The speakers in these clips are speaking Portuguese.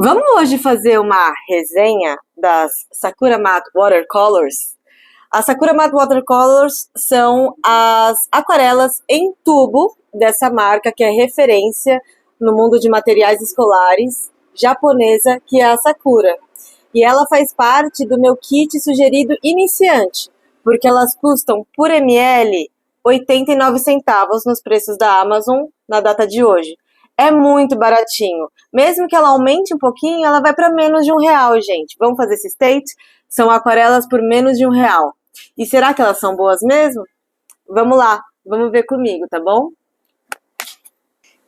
Vamos hoje fazer uma resenha das Sakura Matte Watercolors. As Sakura Matte Watercolors são as aquarelas em tubo dessa marca que é referência no mundo de materiais escolares japonesa, que é a Sakura. E ela faz parte do meu kit sugerido iniciante, porque elas custam por ml 89 centavos nos preços da Amazon na data de hoje. É muito baratinho. Mesmo que ela aumente um pouquinho, ela vai para menos de R$ 1, gente. Vamos fazer esse state? São aquarelas por menos de R$ 1. E será que elas são boas mesmo? Vamos lá, vamos ver comigo, tá bom?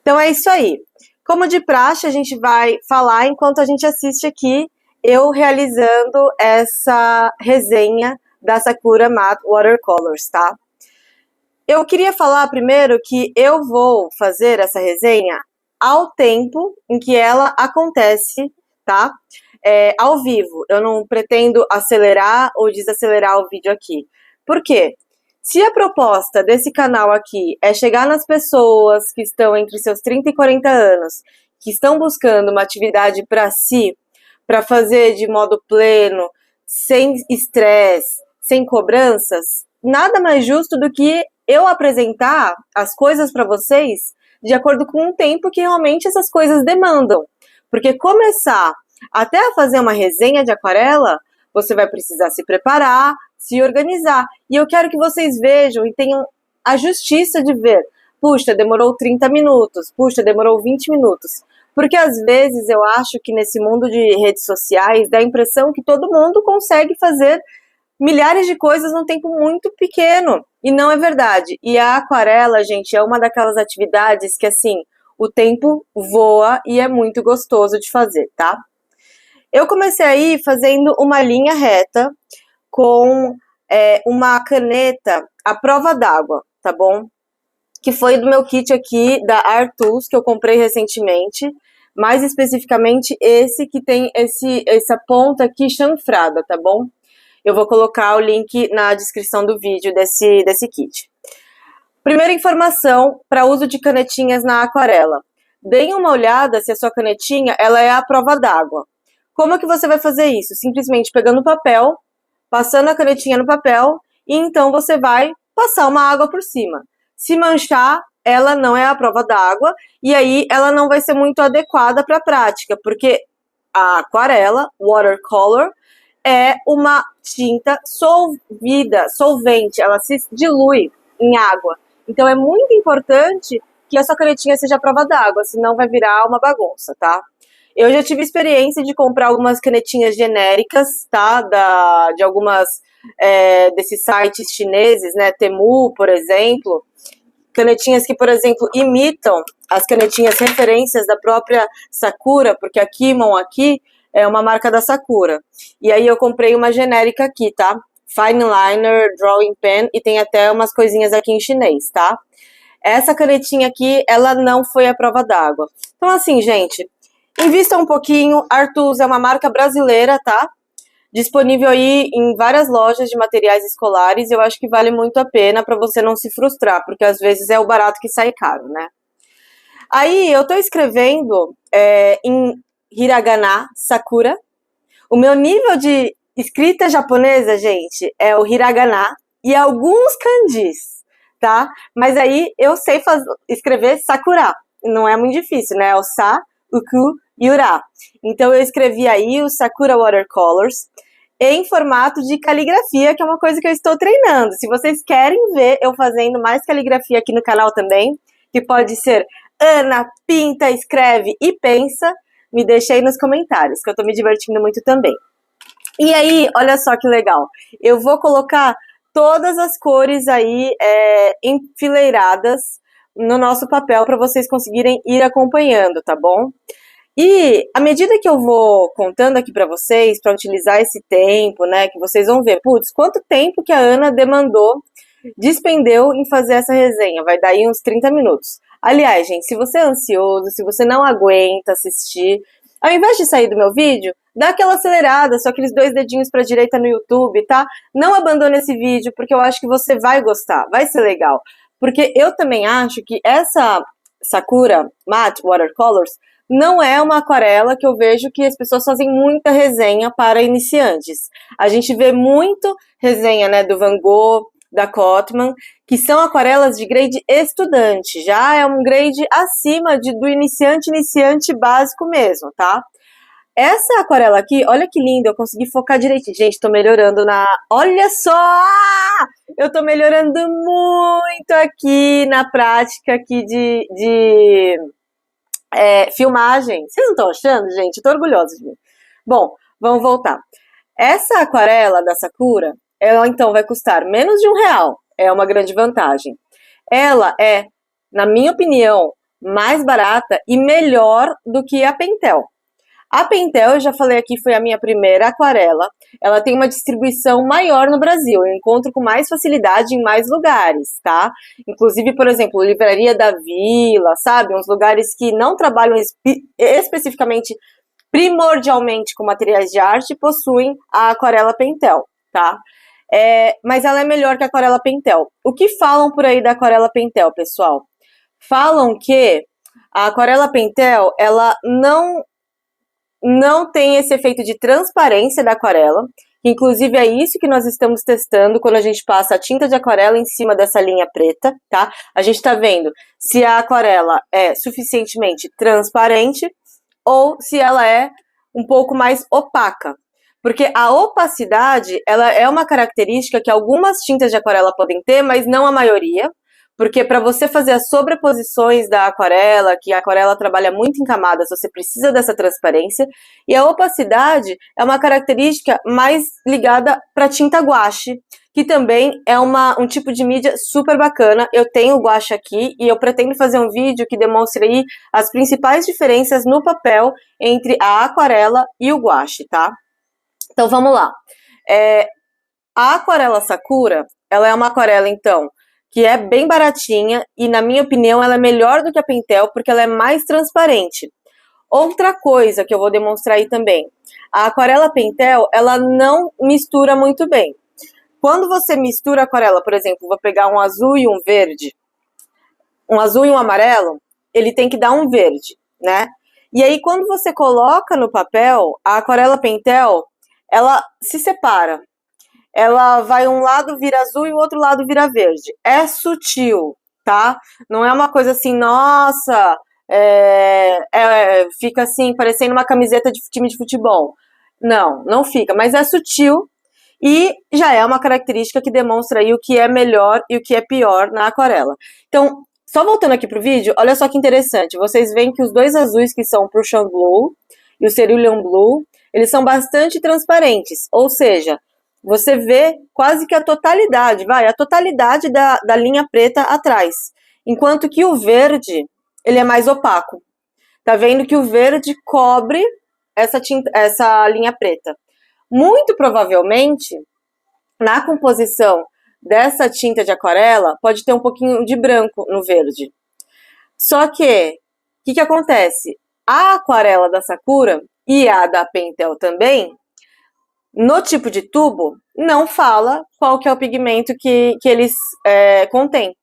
Então é isso aí. Como de praxe, a gente vai falar enquanto a gente assiste aqui eu realizando essa resenha da Sakura Matte Watercolors, tá? Eu queria falar primeiro que eu vou fazer essa resenha ao tempo em que ela acontece, tá? Ao vivo. Eu não pretendo acelerar ou desacelerar o vídeo aqui. Por quê? Se a proposta desse canal aqui é chegar nas pessoas que estão entre seus 30 e 40 anos, que estão buscando uma atividade para si, para fazer de modo pleno, sem estresse, sem cobranças, nada mais justo do que eu apresentar as coisas para vocês de acordo com o tempo que realmente essas coisas demandam. Porque começar até a fazer uma resenha de aquarela, você vai precisar se preparar, se organizar. E eu quero que vocês vejam e tenham a justiça de ver. Puxa, demorou 30 minutos. Puxa, demorou 20 minutos. Porque às vezes eu acho que nesse mundo de redes sociais dá a impressão que todo mundo consegue fazer milhares de coisas num tempo muito pequeno. E não é verdade. E a aquarela, gente, é uma daquelas atividades que, assim, o tempo voa e é muito gostoso de fazer, tá? Eu comecei aí fazendo uma linha reta com uma caneta à prova d'água, tá bom? Que foi do meu kit aqui da Art Tools, que eu comprei recentemente. Mais especificamente esse que tem essa ponta aqui chanfrada, tá bom? Eu vou colocar o link na descrição do vídeo desse kit. Primeira informação para uso de canetinhas na aquarela. Deem uma olhada se a sua canetinha ela é à prova d'água. Como é que você vai fazer isso? Simplesmente pegando o papel, passando a canetinha no papel e então você vai passar uma água por cima. Se manchar, ela não é à prova d'água e aí ela não vai ser muito adequada para a prática, porque a aquarela, watercolor, é uma tinta solvente, ela se dilui em água. Então é muito importante que a sua canetinha seja à prova d'água, senão vai virar uma bagunça, tá? Eu já tive experiência de comprar algumas canetinhas genéricas, tá? De algumas desses sites chineses, né? Temu, por exemplo. Canetinhas que, por exemplo, imitam as canetinhas referências da própria Sakura, porque a Kimon aqui é uma marca da Sakura. E aí eu comprei uma genérica aqui, tá? Fine Liner, Drawing Pen, e tem até umas coisinhas aqui em chinês, tá? Essa canetinha aqui, ela não foi à prova d'água. Então, assim, gente, invista um pouquinho. Art Tools é uma marca brasileira, tá? Disponível aí em várias lojas de materiais escolares. Eu acho que vale muito a pena para você não se frustrar, porque às vezes é o barato que sai caro, né? Aí eu tô escrevendo em hiragana, Sakura. O meu nível de escrita japonesa, gente, é o hiragana e alguns kanjis, tá? Mas aí eu sei escrever Sakura. Não é muito difícil, né? É o sa, o ku e o ra. Então eu escrevi aí o Sakura Watercolors em formato de caligrafia, que é uma coisa que eu estou treinando. Se vocês querem ver eu fazendo mais caligrafia aqui no canal também, que pode ser Ana, pinta, escreve e pensa, me deixa aí nos comentários, que eu tô me divertindo muito também. E aí, olha só que legal. Eu vou colocar todas as cores aí enfileiradas no nosso papel para vocês conseguirem ir acompanhando, tá bom? E à medida que eu vou contando aqui para vocês, para utilizar esse tempo, né, que vocês vão ver, putz, quanto tempo que a Ana despendeu em fazer essa resenha, vai dar aí uns 30 minutos. Aliás, gente, se você é ansioso, se você não aguenta assistir, ao invés de sair do meu vídeo, dá aquela acelerada, só aqueles 2 dedinhos para a direita no YouTube, tá? Não abandone esse vídeo, porque eu acho que você vai gostar, vai ser legal. Porque eu também acho que essa Sakura Matte Watercolors não é uma aquarela que eu vejo que as pessoas fazem muita resenha para iniciantes. A gente vê muito resenha, né, do Van Gogh, da Cotman, que são aquarelas de grade estudante, já é um grade acima do iniciante básico mesmo, tá? Essa aquarela aqui, olha que linda, eu consegui focar direitinho. Gente, tô melhorando Olha só! Eu tô melhorando muito aqui na prática aqui de filmagem. Vocês não estão achando, gente? Eu tô orgulhosa de mim. Bom, vamos voltar. Essa aquarela da Sakura, ela então vai custar menos de R$1. É uma grande vantagem. Ela é, na minha opinião, mais barata e melhor do que a Pentel. A Pentel, eu já falei aqui, foi a minha primeira aquarela. Ela tem uma distribuição maior no Brasil. Eu encontro com mais facilidade em mais lugares, tá? Inclusive, por exemplo, Livraria da Vila, sabe? Uns lugares que não trabalham especificamente, primordialmente com materiais de arte, possuem a aquarela Pentel, tá? Mas ela é melhor que a aquarela Pentel. O que falam por aí da aquarela Pentel, pessoal? Falam que a aquarela Pentel, ela não tem esse efeito de transparência da aquarela, inclusive é isso que nós estamos testando quando a gente passa a tinta de aquarela em cima dessa linha preta, tá? A gente tá vendo se a aquarela é suficientemente transparente ou se ela é um pouco mais opaca. Porque a opacidade, ela é uma característica que algumas tintas de aquarela podem ter, mas não a maioria. Porque para você fazer as sobreposições da aquarela, que a aquarela trabalha muito em camadas, você precisa dessa transparência. E a opacidade é uma característica mais ligada para tinta guache, que também é um tipo de mídia super bacana. Eu tenho o guache aqui e eu pretendo fazer um vídeo que demonstre aí as principais diferenças no papel entre a aquarela e o guache, tá? Então vamos lá. A aquarela Sakura, ela é uma aquarela, então, que é bem baratinha e, na minha opinião, ela é melhor do que a Pentel porque ela é mais transparente. Outra coisa que eu vou demonstrar aí também, a aquarela Pentel, ela não mistura muito bem. Quando você mistura a aquarela, por exemplo, vou pegar um azul e um verde, um azul e um amarelo, ele tem que dar um verde, né? E aí, quando você coloca no papel, a aquarela Pentel, ela se separa. Ela vai um lado vira azul e o outro lado vira verde. É sutil, tá? Não é uma coisa assim, nossa, fica assim, parecendo uma camiseta de time de futebol. Não, não fica, mas é sutil e já é uma característica que demonstra aí o que é melhor e o que é pior na aquarela. Então, só voltando aqui pro vídeo, olha só que interessante. Vocês veem que os dois azuis que são o Prussian Blue e o Cerulean Blue, eles são bastante transparentes, ou seja, você vê quase que a totalidade da linha preta atrás. Enquanto que o verde, ele é mais opaco. Tá vendo que o verde cobre essa linha preta. Muito provavelmente, na composição dessa tinta de aquarela, pode ter um pouquinho de branco no verde. Só que, o que acontece? A aquarela da Sakura e a da Pentel também, no tipo de tubo, não fala qual que é o pigmento que eles contêm.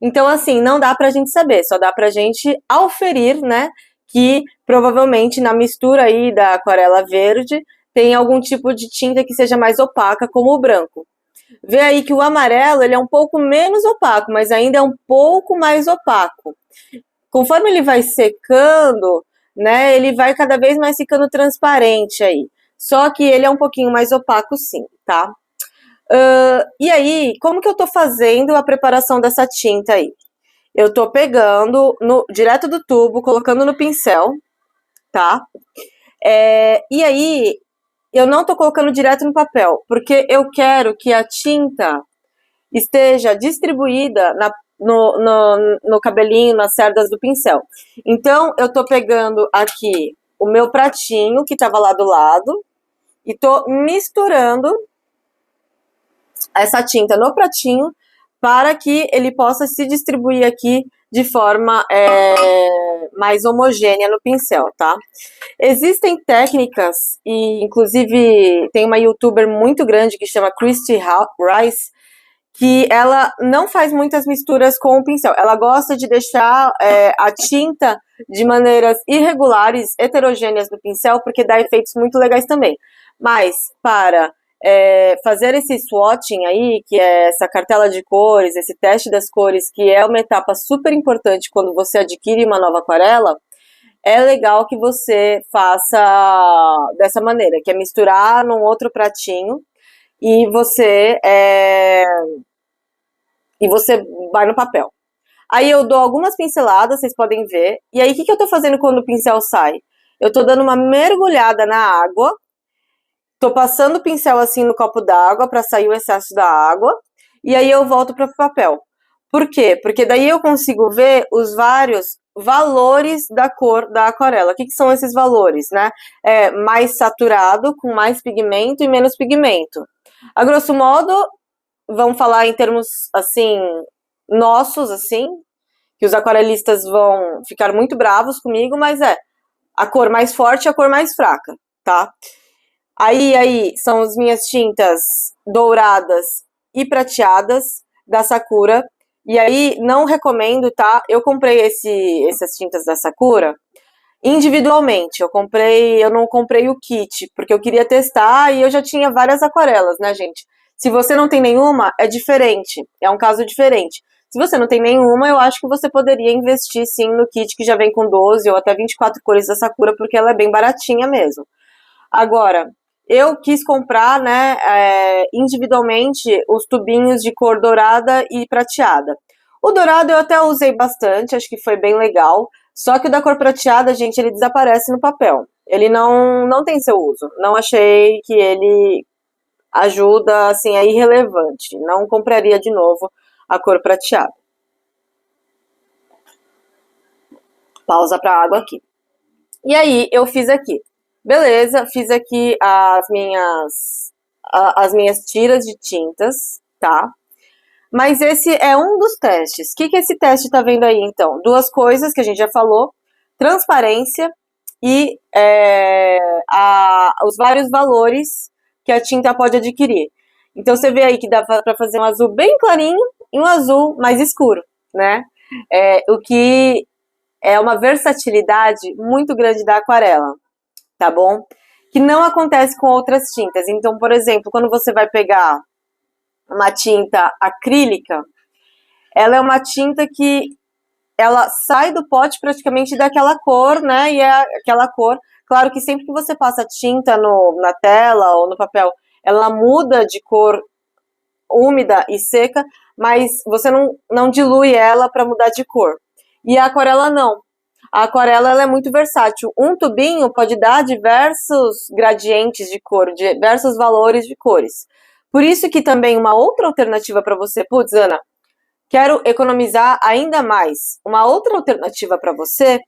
Então, assim, não dá pra gente saber, só dá pra gente auferir, né, que provavelmente na mistura aí da aquarela verde tem algum tipo de tinta que seja mais opaca, como o branco. Vê aí que o amarelo, ele é um pouco menos opaco, mas ainda é um pouco mais opaco. Conforme ele vai secando, né, ele vai cada vez mais ficando transparente aí. Só que ele é um pouquinho mais opaco sim, tá? E aí, como que eu tô fazendo a preparação dessa tinta aí? Eu tô pegando direto do tubo, colocando no pincel, tá? E aí, eu não tô colocando direto no papel, porque eu quero que a tinta esteja distribuída no cabelinho, nas cerdas do pincel. Então, eu tô pegando aqui o meu pratinho, que tava lá do lado, e tô misturando essa tinta no pratinho para que ele possa se distribuir aqui de forma mais homogênea no pincel, tá? Existem técnicas, e inclusive tem uma youtuber muito grande que chama Christy Rice, que ela não faz muitas misturas com o pincel. Ela gosta de deixar a tinta de maneiras irregulares, heterogêneas no pincel, porque dá efeitos muito legais também. Mas para fazer esse swatching aí, que é essa cartela de cores, esse teste das cores, que é uma etapa super importante quando você adquire uma nova aquarela, é legal que você faça dessa maneira, que é misturar num outro pratinho e você vai no papel. Aí eu dou algumas pinceladas, vocês podem ver. E aí, o que eu tô fazendo quando o pincel sai? Eu tô dando uma mergulhada na água, tô passando o pincel assim no copo d'água para sair o excesso da água, e aí eu volto para o papel. Por quê? Porque daí eu consigo ver os vários valores da cor da aquarela. O que são esses valores, né? Mais saturado, com mais pigmento e menos pigmento. A grosso modo, vamos falar em termos, assim, nossos, assim, que os aquarelistas vão ficar muito bravos comigo, mas a cor mais forte e a cor mais fraca, tá? Aí são as minhas tintas douradas e prateadas da Sakura. E aí, não recomendo, tá? Eu comprei essas tintas da Sakura individualmente. Eu não comprei o kit, porque eu queria testar e eu já tinha várias aquarelas, né, gente? Se você não tem nenhuma, é diferente. É um caso diferente. Se você não tem nenhuma, eu acho que você poderia investir, sim, no kit que já vem com 12 ou até 24 cores da Sakura, porque ela é bem baratinha mesmo. Agora, eu quis comprar, né, individualmente os tubinhos de cor dourada e prateada. O dourado eu até usei bastante, acho que foi bem legal. Só que o da cor prateada, gente, ele desaparece no papel. Ele não tem seu uso. Não achei que ele ajuda, assim, é irrelevante. Não compraria de novo a cor prateada. Pausa para água aqui. E aí, eu fiz aqui. Beleza, fiz aqui as minhas tiras de tintas, tá? Mas esse é um dos testes. O que esse teste tá vendo aí, então? Duas coisas que a gente já falou. Transparência e os vários valores que a tinta pode adquirir. Então, você vê aí que dá para fazer um azul bem clarinho e um azul mais escuro, né? O que é uma versatilidade muito grande da aquarela, tá bom? Que não acontece com outras tintas. Então, por exemplo, quando você vai pegar uma tinta acrílica, ela é uma tinta que ela sai do pote praticamente daquela cor, né? E é aquela cor. Claro que sempre que você passa tinta na tela ou no papel, ela muda de cor úmida e seca, mas você não dilui ela para mudar de cor. E a aquarela não. A aquarela ela é muito versátil. Um tubinho pode dar diversos gradientes de cor, diversos valores de cores. Por isso que também uma outra alternativa para você, putz, Ana, quero economizar ainda mais. Uma outra alternativa para você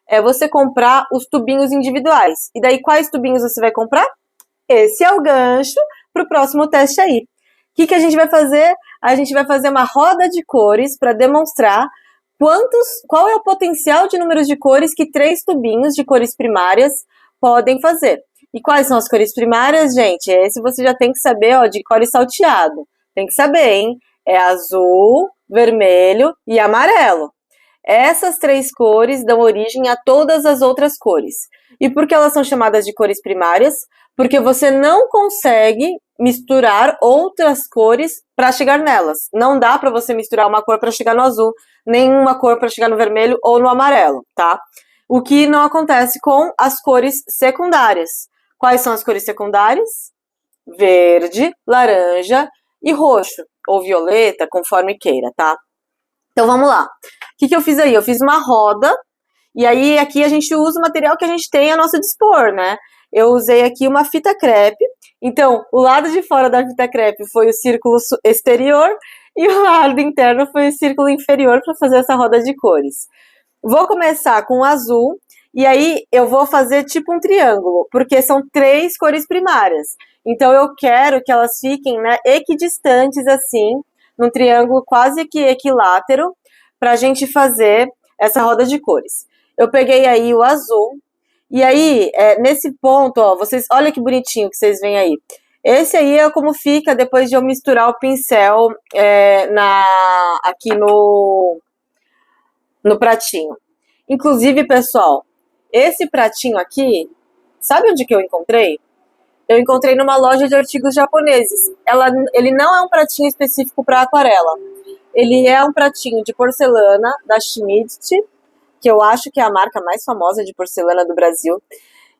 é você comprar os tubinhos individuais. E daí, quais tubinhos você vai comprar? Esse é o gancho para o próximo teste aí. O que a gente vai fazer? A gente vai fazer uma roda de cores para demonstrar qual é o potencial de números de cores que 3 tubinhos de cores primárias podem fazer. E quais são as cores primárias, gente? Esse você já tem que saber, ó, de cor e salteado. Tem que saber, hein? É azul, vermelho e amarelo. Essas 3 cores dão origem a todas as outras cores. E por que elas são chamadas de cores primárias? Porque você não consegue misturar outras cores para chegar nelas. Não dá para você misturar uma cor para chegar no azul, nem uma cor para chegar no vermelho ou no amarelo, tá? O que não acontece com as cores secundárias. Quais são as cores secundárias? Verde, laranja e roxo, ou violeta, conforme queira, tá? Então vamos lá. O que eu fiz aí? Eu fiz uma roda, e aí aqui a gente usa o material que a gente tem a nosso dispor, né? Eu usei aqui uma fita crepe, então o lado de fora da fita crepe foi o círculo exterior e o lado interno foi o círculo inferior para fazer essa roda de cores. Vou começar com o azul, e aí eu vou fazer tipo um triângulo, porque são 3 cores primárias. Então eu quero que elas fiquem, né, equidistantes assim, num triângulo quase que equilátero, para a gente fazer essa roda de cores. Eu peguei aí o azul, e aí, nesse ponto, ó, vocês, olha que bonitinho que vocês veem aí. Esse aí é como fica depois de eu misturar o pincel aqui no pratinho. Inclusive, pessoal, esse pratinho aqui, sabe onde que eu encontrei? Eu encontrei numa loja de artigos japoneses. Ele não é um pratinho específico para aquarela. Ele é um pratinho de porcelana da Schmidt, que eu acho que é a marca mais famosa de porcelana do Brasil,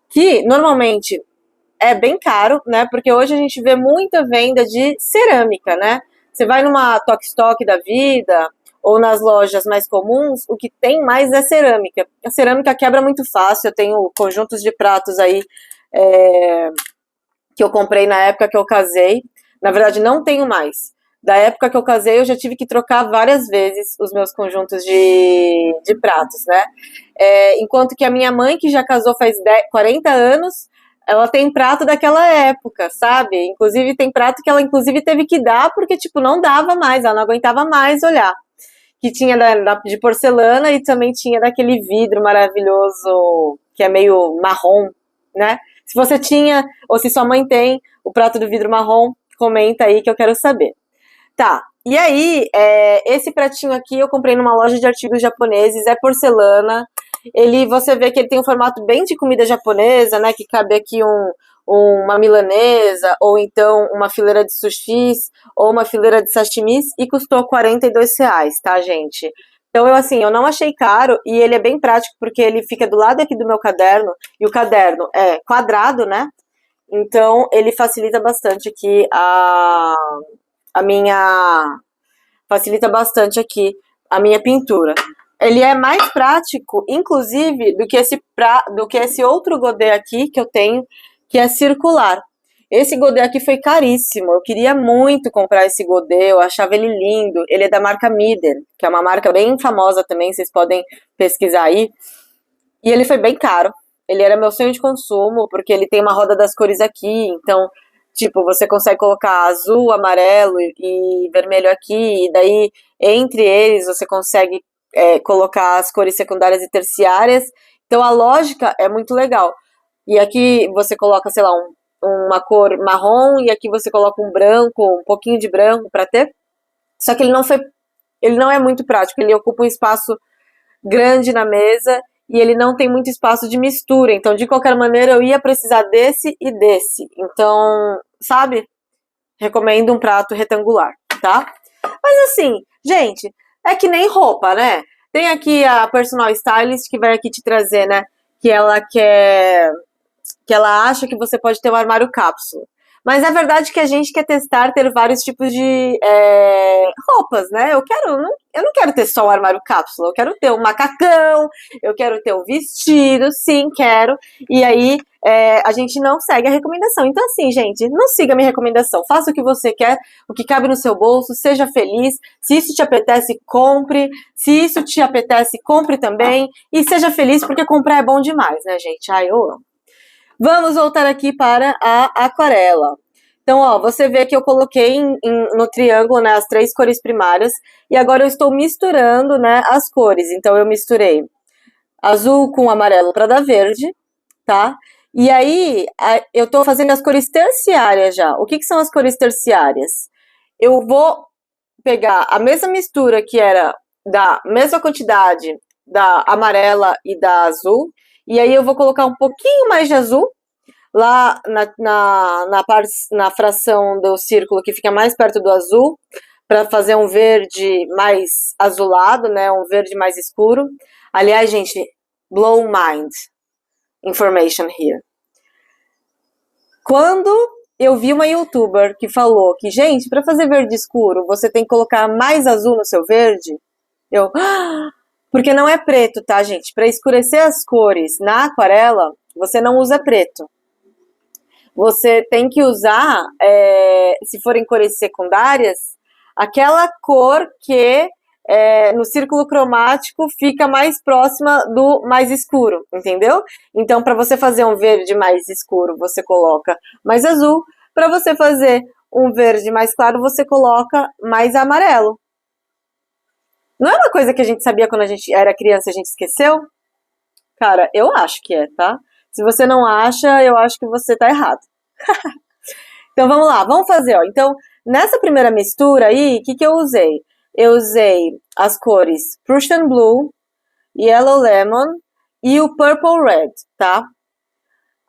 que normalmente é bem caro, né? Porque hoje a gente vê muita venda de cerâmica, né? Você vai numa Tok Stock da vida ou nas lojas mais comuns, o que tem mais é cerâmica. A cerâmica quebra muito fácil. Eu tenho conjuntos de pratos aí que eu comprei na época que eu casei. Na verdade, não tenho mais. Da época que eu casei, eu já tive que trocar várias vezes os meus conjuntos de pratos, né? Enquanto que a minha mãe, que já casou faz 40 anos, ela tem prato daquela época, sabe? Inclusive, tem prato que ela, inclusive, teve que dar porque, tipo, não dava mais, ela não aguentava mais olhar. Que tinha de porcelana e também tinha daquele vidro maravilhoso, que é meio marrom, né? Se você tinha, ou se sua mãe tem, o prato do vidro marrom, comenta aí que eu quero saber. Tá, e aí, esse pratinho aqui eu comprei numa loja de artigos japoneses, é porcelana. Você vê que ele tem um formato bem de comida japonesa, né? Que cabe aqui uma milanesa, ou então uma fileira de sushis, ou uma fileira de sashimis, e custou R$ 42, tá, gente? Então, eu não achei caro, e ele é bem prático, porque ele fica do lado aqui do meu caderno, e o caderno é quadrado, né? Então, ele facilita bastante aqui facilita bastante aqui a minha pintura. Ele é mais prático, inclusive, do que esse outro godê aqui que eu tenho, que é circular. Esse godê aqui foi caríssimo. Eu queria muito comprar esse godê, eu achava ele lindo. Ele é da marca Mieder, que é uma marca bem famosa também, vocês podem pesquisar aí. E ele foi bem caro. Ele era meu sonho de consumo, porque ele tem uma roda das cores aqui, então, tipo, você consegue colocar azul, amarelo e vermelho aqui, e daí, entre eles, você consegue colocar as cores secundárias e terciárias. Então, a lógica é muito legal. E aqui você coloca, sei lá, uma cor marrom, e aqui você coloca um branco, um pouquinho de branco para ter. Só que ele não é muito prático, ele ocupa um espaço grande na mesa e ele não tem muito espaço de mistura. Então, de qualquer maneira, eu ia precisar desse e desse. Então, sabe? Recomendo um prato retangular, tá? Mas assim, gente, é que nem roupa, né? Tem aqui a personal stylist que vai aqui te trazer, né? Que ela acha que você pode ter um armário cápsula. Mas é verdade que a gente quer testar ter vários tipos de roupas, né? Eu não quero ter só o armário cápsula, eu quero ter um macacão, eu quero ter um vestido, sim, quero. E aí a gente não segue a recomendação. Então, assim, gente, não siga a minha recomendação. Faça o que você quer, o que cabe no seu bolso, seja feliz. Se isso te apetece, compre. Se isso te apetece, compre também. E seja feliz, porque comprar é bom demais, né, gente? Ai, eu amo. Vamos voltar aqui para a aquarela. Então, ó, você vê que eu coloquei no triângulo, né, as 3 cores primárias, e agora eu estou misturando, né, as cores. Então, eu misturei azul com amarelo para dar verde, tá? E aí, eu estou fazendo as cores terciárias já. O que são as cores terciárias? Eu vou pegar a mesma mistura que era da mesma quantidade da amarela e da azul, e aí eu vou colocar um pouquinho mais de azul lá na fração do círculo que fica mais perto do azul, para fazer um verde mais azulado, né? Um verde mais escuro. Aliás, gente, blow mind information here. Quando eu vi uma youtuber que falou que, gente, para fazer verde escuro, você tem que colocar mais azul no seu verde, porque não é preto, tá, gente? Para escurecer as cores na aquarela, você não usa preto. Você tem que usar, se forem cores secundárias, aquela cor que no círculo cromático fica mais próxima do mais escuro, entendeu? Então, para você fazer um verde mais escuro, você coloca mais azul. Para você fazer um verde mais claro, você coloca mais amarelo. Não é uma coisa que a gente sabia quando a gente era criança e a gente esqueceu? Cara, eu acho que é, tá? Se você não acha, eu acho que você tá errado. Então, vamos lá, vamos fazer, ó. Então, nessa primeira mistura aí, o que eu usei? Eu usei as cores Prussian Blue Yellow Lemon e o Purple Red, tá?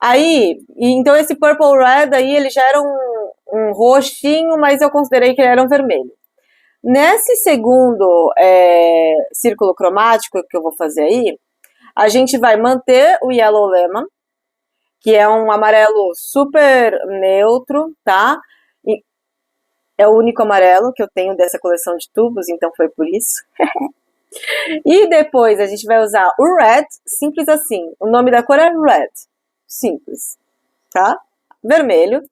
Aí, então esse Purple Red aí, ele já era um roxinho, mas eu considerei que ele era um vermelho. Nesse segundo círculo cromático que eu vou fazer aí, a gente vai manter o Yellow Lemon, que é um amarelo super neutro, tá? E é o único amarelo que eu tenho dessa coleção de tubos, então foi por isso. E depois a gente vai usar o Red, simples assim. O nome da cor é Red, simples, tá? Vermelho.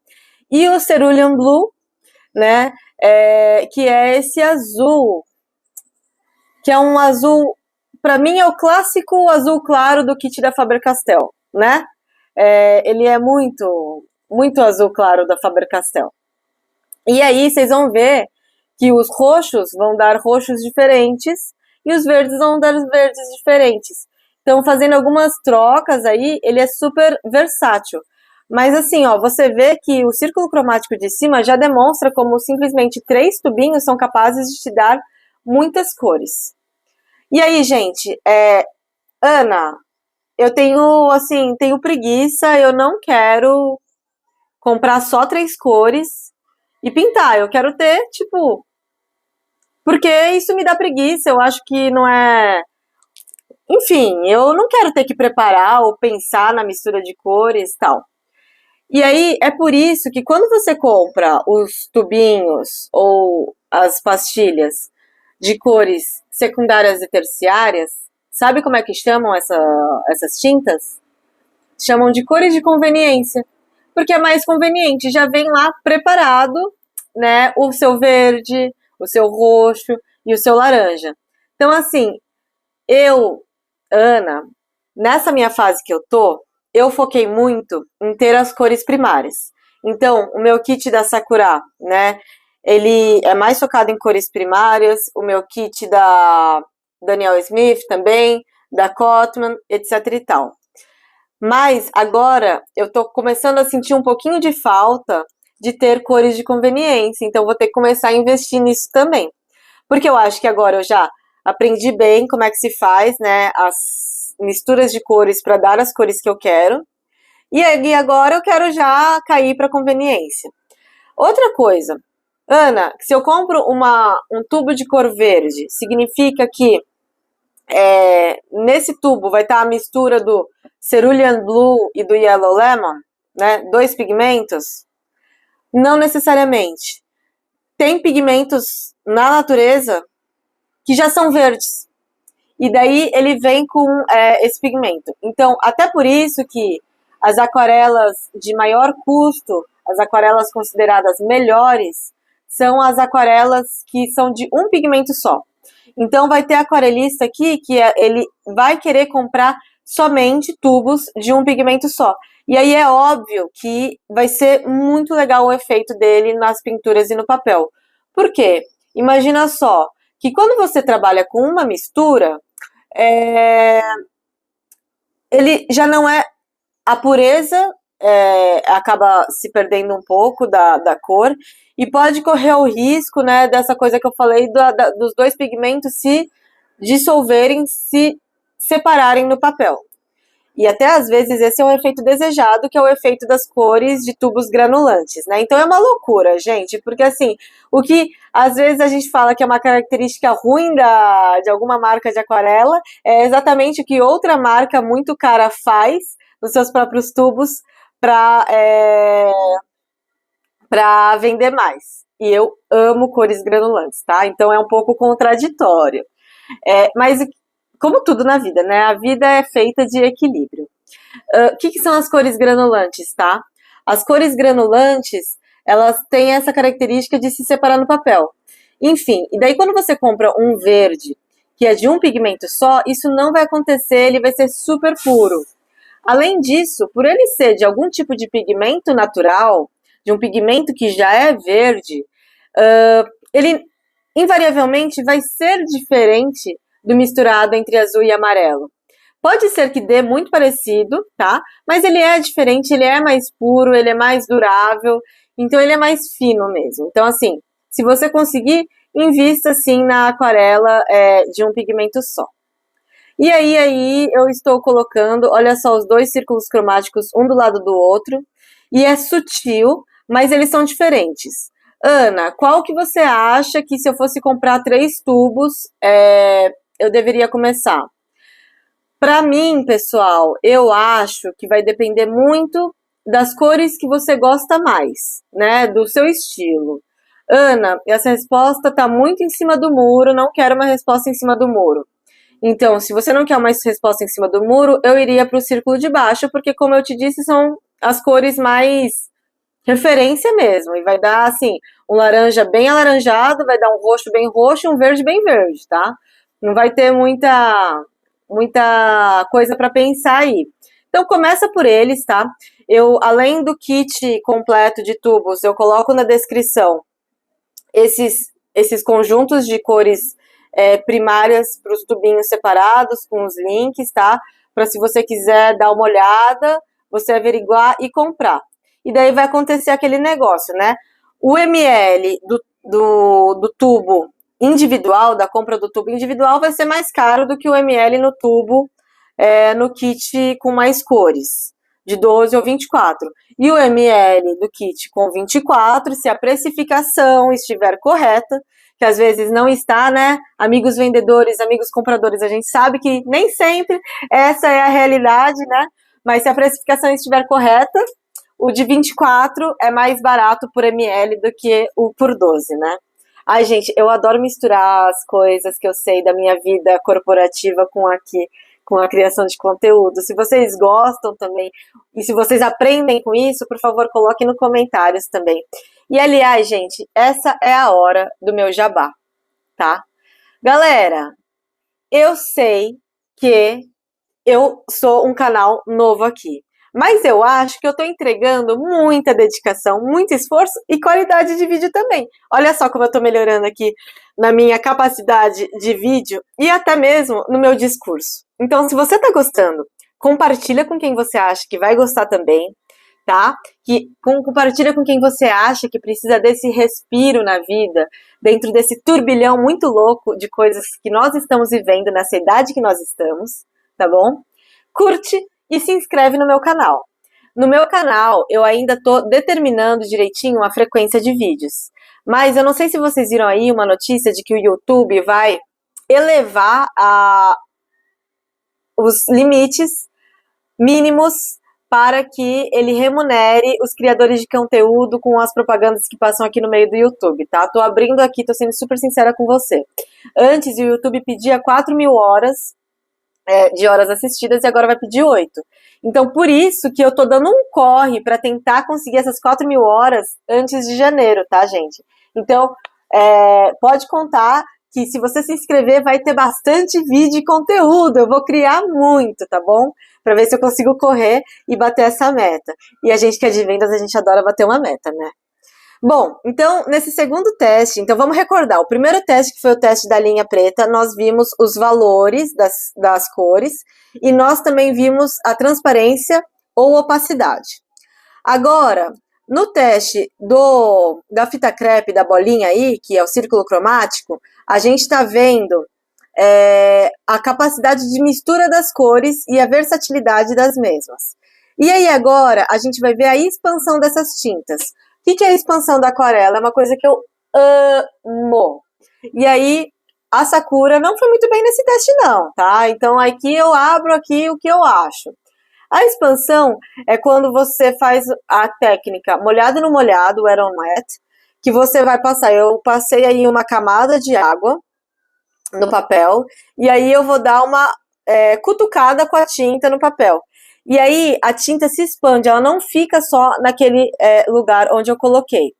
E o Cerulean Blue, né? Que é esse azul, que é um azul, para mim é o clássico azul claro do kit da Faber-Castell, né? Ele é muito, muito azul claro da Faber-Castell. E aí vocês vão ver que os roxos vão dar roxos diferentes e os verdes vão dar verdes diferentes. Então, fazendo algumas trocas aí, ele é super versátil. Mas assim, ó, você vê que o círculo cromático de cima já demonstra como simplesmente 3 tubinhos são capazes de te dar muitas cores. E aí, gente, Ana, eu tenho preguiça, eu não quero comprar só 3 cores e pintar. Eu quero ter, tipo, porque isso me dá preguiça, eu acho que não é... Enfim, eu não quero ter que preparar ou pensar na mistura de cores e tal. E aí, é por isso que quando você compra os tubinhos ou as pastilhas de cores secundárias e terciárias, sabe como é que chamam essas tintas? Chamam de cores de conveniência, porque é mais conveniente, já vem lá preparado, né, o seu verde, o seu roxo e o seu laranja. Então, assim, Ana, nessa minha fase que eu foquei muito em ter as cores primárias. Então, o meu kit da Sakura, né, ele é mais focado em cores primárias, o meu kit da Daniel Smith também, da Cotman, etc e tal. Mas agora eu tô começando a sentir um pouquinho de falta de ter cores de conveniência, então vou ter que começar a investir nisso também. Porque eu acho que agora eu já aprendi bem como é que se faz, né, as misturas de cores para dar as cores que eu quero. E agora eu quero já cair para conveniência. Outra coisa, Ana, se eu compro um tubo de cor verde, significa que nesse tubo vai estar a mistura do Cerulean Blue e do Yellow Lemon, né? 2 pigmentos? Não necessariamente. Tem pigmentos na natureza que já são verdes. E daí ele vem com esse pigmento. Então, até por isso que as aquarelas de maior custo, as aquarelas consideradas melhores, são as aquarelas que são de um pigmento só. Então, vai ter aquarelista aqui que ele vai querer comprar somente tubos de um pigmento só. E aí é óbvio que vai ser muito legal o efeito dele nas pinturas e no papel. Por quê? Imagina só, que quando você trabalha com uma mistura, ele já não é... A pureza acaba se perdendo um pouco da cor e pode correr o risco, né, dessa coisa que eu falei, dos 2 pigmentos se dissolverem, se separarem no papel. E até às vezes esse é um efeito desejado, que é o efeito das cores de tubos granulantes, né? Então é uma loucura, gente, porque assim, o que às vezes a gente fala que é uma característica ruim de alguma marca de aquarela, é exatamente o que outra marca muito cara faz nos seus próprios tubos para vender mais. E eu amo cores granulantes, tá? Então é um pouco contraditório. Mas como tudo na vida, né? A vida é feita de equilíbrio. O que são as cores granulantes, tá? As cores granulantes, elas têm essa característica de se separar no papel. Enfim, e daí quando você compra um verde, que é de um pigmento só, isso não vai acontecer, ele vai ser super puro. Além disso, por ele ser de algum tipo de pigmento natural, de um pigmento que já é verde, ele invariavelmente vai ser diferente do misturado entre azul e amarelo. Pode ser que dê muito parecido, tá? Mas ele é diferente, ele é mais puro, ele é mais durável, então ele é mais fino mesmo. Então, assim, se você conseguir, invista sim na aquarela de um pigmento só. E aí eu estou colocando, olha só, os dois círculos cromáticos um do lado do outro. E é sutil, mas eles são diferentes. Ana, qual que você acha que se eu fosse comprar 3 tubos, eu deveria começar? Para mim, pessoal, eu acho que vai depender muito das cores que você gosta mais, né? Do seu estilo. Ana, essa resposta tá muito em cima do muro, não quero uma resposta em cima do muro. Então, se você não quer uma resposta em cima do muro, eu iria para o círculo de baixo, porque, como eu te disse, são as cores mais referência mesmo. E vai dar, assim, um laranja bem alaranjado, vai dar um roxo bem roxo e um verde bem verde, tá? Não vai ter muita coisa para pensar aí. Então, começa por eles, tá? Eu, além do kit completo de tubos, eu coloco na descrição esses conjuntos de cores primárias para os tubinhos separados, com os links, tá? Para se você quiser dar uma olhada, você averiguar e comprar. E daí vai acontecer aquele negócio, né? O ml do tubo individual, da compra do tubo individual, vai ser mais caro do que o ml no tubo, no kit com mais cores, de 12 ou 24. E o ml do kit com 24, se a precificação estiver correta, que às vezes não está, né? Amigos vendedores, amigos compradores, a gente sabe que nem sempre essa é a realidade, né? Mas se a precificação estiver correta, o de 24 é mais barato por ml do que o por 12, né? Ai, gente, eu adoro misturar as coisas que eu sei da minha vida corporativa com a criação de conteúdo. Se vocês gostam também, e se vocês aprendem com isso, por favor, coloquem nos comentários também. E, aliás, gente, essa é a hora do meu jabá, tá? Galera, eu sei que eu sou um canal novo aqui, mas eu acho que eu tô entregando muita dedicação, muito esforço e qualidade de vídeo também. Olha só como eu tô melhorando aqui na minha capacidade de vídeo e até mesmo no meu discurso. Então, se você tá gostando, compartilha com quem você acha que vai gostar também, tá? Compartilha com quem você acha que precisa desse respiro na vida, dentro desse turbilhão muito louco de coisas que nós estamos vivendo nessa idade que nós estamos, tá bom? Curte e se inscreve no meu canal. No meu canal, eu ainda tô determinando direitinho a frequência de vídeos. Mas eu não sei se vocês viram aí uma notícia de que o YouTube vai elevar os limites mínimos para que ele remunere os criadores de conteúdo com as propagandas que passam aqui no meio do YouTube, tá? Tô abrindo aqui, tô sendo super sincera com você. Antes, o YouTube pedia 4.000 horas de horas assistidas e agora vai pedir 8. Então, por isso que eu tô dando um corre para tentar conseguir essas 4.000 horas antes de janeiro, tá, gente? Então, pode contar que se você se inscrever vai ter bastante vídeo e conteúdo. Eu vou criar muito, tá bom? Para ver se eu consigo correr e bater essa meta. E a gente que é de vendas, a gente adora bater uma meta, né? Bom, então, nesse segundo teste, então vamos recordar, o primeiro teste, que foi o teste da linha preta, nós vimos os valores das cores e nós também vimos a transparência ou opacidade. Agora, no teste da fita crepe, da bolinha aí, que é o círculo cromático, a gente está vendo a capacidade de mistura das cores e a versatilidade das mesmas. E aí agora, a gente vai ver a expansão dessas tintas. O que é a expansão da aquarela? É uma coisa que eu amo. E aí, a Sakura não foi muito bem nesse teste não, tá? Então, aqui eu abro aqui o que eu acho. A expansão é quando você faz a técnica molhado no molhado, wet on wet, que você vai passar. Eu passei aí uma camada de água no papel, e aí eu vou dar uma cutucada com a tinta no papel. E aí a tinta se expande, ela não fica só naquele lugar onde eu coloquei.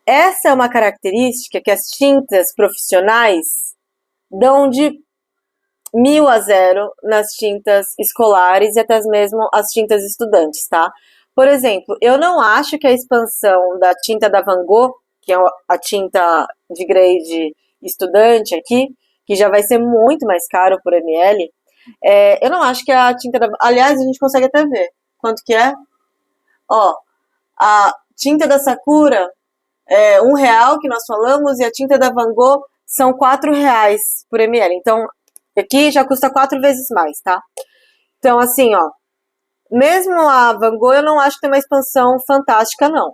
Essa é uma característica que as tintas profissionais dão de 1.000 a 0 nas tintas escolares e até mesmo as tintas estudantes, tá? Por exemplo, eu não acho que a expansão da tinta da Van Gogh, que é a tinta de grade estudante aqui, que já vai ser muito mais caro por ml, eu não acho que a tinta da... Aliás, a gente consegue até ver quanto que é. Ó, a tinta da Sakura é R$1 que nós falamos e a tinta da Van Gogh são R$4 por ml. Então, Aqui já custa 4 vezes mais, tá? Então, assim, ó, mesmo a Van Gogh eu não acho que tem uma expansão fantástica, não.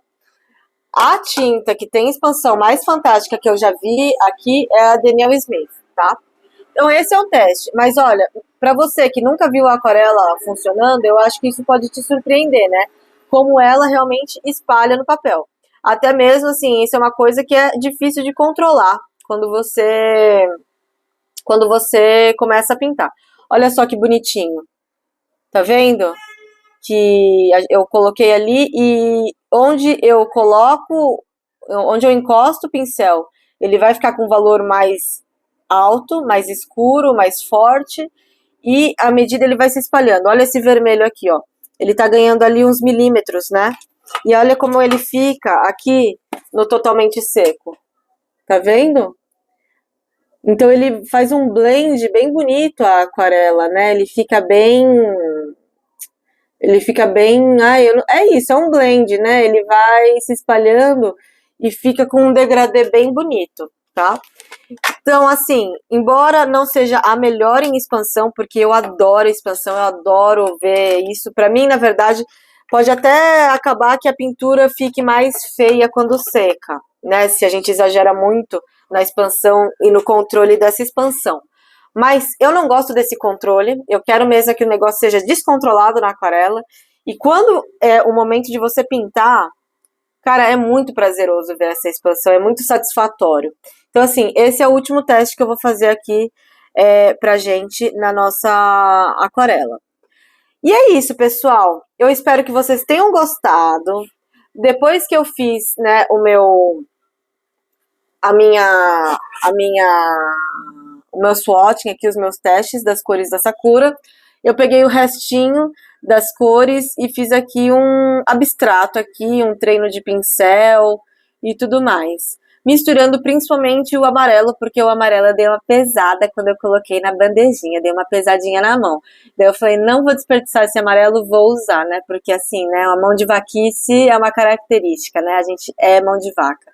A tinta que tem expansão mais fantástica que eu já vi aqui é a Daniel Smith, tá? Então esse é um teste. Mas olha, para você que nunca viu a aquarela funcionando, eu acho que isso pode te surpreender, né? Como ela realmente espalha no papel. Até mesmo assim, isso é uma coisa que é difícil de controlar quando você começa a pintar. Olha só que bonitinho. Tá vendo? Que eu coloquei ali e onde eu coloco, onde eu encosto o pincel, ele vai ficar com um valor mais alto, mais escuro, mais forte, e à medida ele vai se espalhando. Olha esse vermelho aqui, ó. Ele tá ganhando ali uns milímetros, né? E olha como ele fica aqui no totalmente seco. Tá vendo? Então ele faz um blend bem bonito a aquarela, né? Ele fica bem, é isso, é um blend, né? Ele vai se espalhando e fica com um degradê bem bonito, tá? Então, assim, embora não seja a melhor em expansão, porque eu adoro expansão, eu adoro ver isso. Pra mim, na verdade, pode até acabar que a pintura fique mais feia quando seca, né? Se a gente exagera muito na expansão e no controle dessa expansão. Mas eu não gosto desse controle, eu quero mesmo que o negócio seja descontrolado na aquarela. E quando é o momento de você pintar, cara, é muito prazeroso ver essa expansão, é muito satisfatório. Então, assim, esse é o último teste que eu vou fazer aqui pra gente na nossa aquarela. E é isso, pessoal. Eu espero que vocês tenham gostado. Depois que eu fiz, né, a minha, o meu swatching aqui, os meus testes das cores da Sakura, eu peguei o restinho das cores e fiz aqui um abstrato aqui, um treino de pincel e tudo mais. Misturando principalmente o amarelo, porque o amarelo deu uma pesada quando eu coloquei na bandejinha, deu uma pesadinha na mão. Daí eu falei, não vou desperdiçar esse amarelo, vou usar, né? Porque assim, né, a mão de vaquice é uma característica, né? A gente é mão de vaca.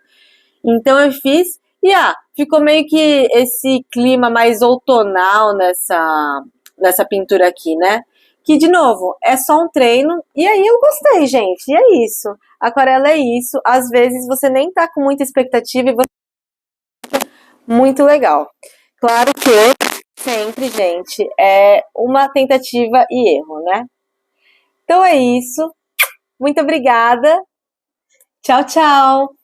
Então eu fiz e ficou meio que esse clima mais outonal nessa pintura aqui, né? Que, de novo, é só um treino. E aí eu gostei, gente. E é isso. Aquarela é isso. Às vezes você nem tá com muita expectativa e você muito legal. Claro que sempre, gente, é uma tentativa e erro, né? Então é isso. Muito obrigada. Tchau, tchau.